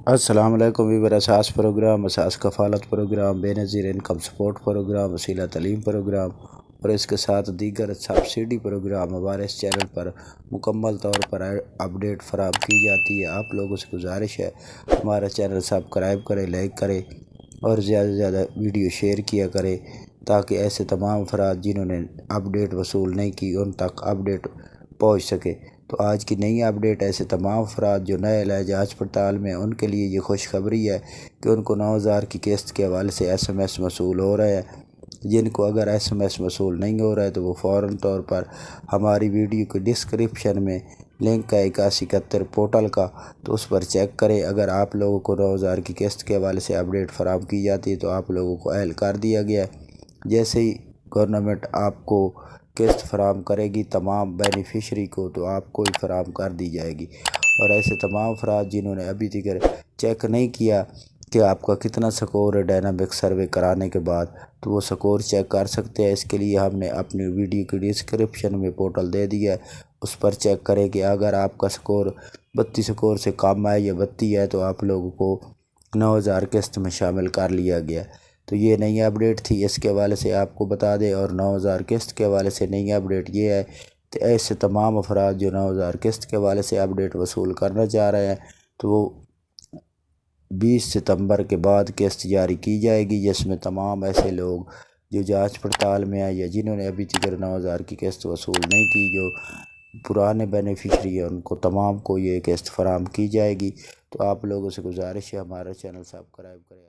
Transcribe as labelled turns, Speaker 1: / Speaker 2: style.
Speaker 1: السلام علیکم ویور اساس پروگرام، اساس کفالت پروگرام، بے نظیر انکم سپورٹ پروگرام، وسیلہ تعلیم پروگرام اور اس کے ساتھ دیگر سبسڈی پروگرام ہمارے اس چینل پر مکمل طور پر اپڈیٹ فراہم کی جاتی ہے۔ آپ لوگوں سے گزارش ہے ہمارا چینل سبسکرائب کریں، لائک کریں اور زیادہ سے زیادہ ویڈیو شیئر کیا کریں تاکہ ایسے تمام افراد جنہوں نے اپڈیٹ وصول نہیں کی ان تک اپڈیٹ پہنچ سکے۔ تو آج کی نئی اپڈیٹ ایسے تمام افراد جو نئے علاج جانچ پڑتال میں ان کے لیے یہ خوشخبری ہے کہ ان کو 9,000 کی قسط کے حوالے سے SMS موصول ہو رہے ہیں۔ جن کو اگر SMS موصول نہیں ہو رہا ہے تو وہ فوراً طور پر ہماری ویڈیو کے ڈسکرپشن میں لنک ہے 8171 پورٹل کا، تو اس پر چیک کریں۔ اگر آپ لوگوں کو 9,000 کی قسط کے حوالے سے اپڈیٹ فراہم کی جاتی ہے تو آپ لوگوں کو اہل کر دیا گیا ہے۔ جیسے ہی گورنمنٹ آپ کو قسط فراہم کرے گی تمام بینیفیشری کو تو آپ کو ہی فراہم کر دی جائے گی۔ اور ایسے تمام افراد جنہوں نے ابھی تک چیک نہیں کیا کہ آپ کا کتنا سکور ہے ڈائنامک سروے کرانے کے بعد، تو وہ سکور چیک کر سکتے ہیں۔ اس کے لیے ہم نے اپنی ویڈیو کی ڈسکرپشن میں پورٹل دے دیا ہے، اس پر چیک کریں کہ اگر آپ کا سکور 32 سکور سے کم ہے یا 32 ہے تو آپ لوگوں کو 9,000 قسط میں شامل کر لیا گیا۔ تو یہ نئی اپڈیٹ تھی، اس کے حوالے سے آپ کو بتا دیں۔ اور 9,000 قسط کے حوالے سے نئی اپڈیٹ یہ ہے کہ ایسے تمام افراد جو 9,000 قسط کے حوالے سے اپڈیٹ وصول کرنا چاہ رہے ہیں تو وہ 20 ستمبر کے بعد قسط جاری کی جائے گی، جس میں تمام ایسے لوگ جو جانچ پڑتال میں ہیں یا جنہوں نے ابھی تک 9,000 کی قسط وصول نہیں کی، جو پرانے بینیفیشری ہیں، ان کو تمام کو یہ قسط فراہم کی جائے گی۔ تو آپ لوگوں سے گزارش ہے ہمارا چینل سبسکرائب کریں۔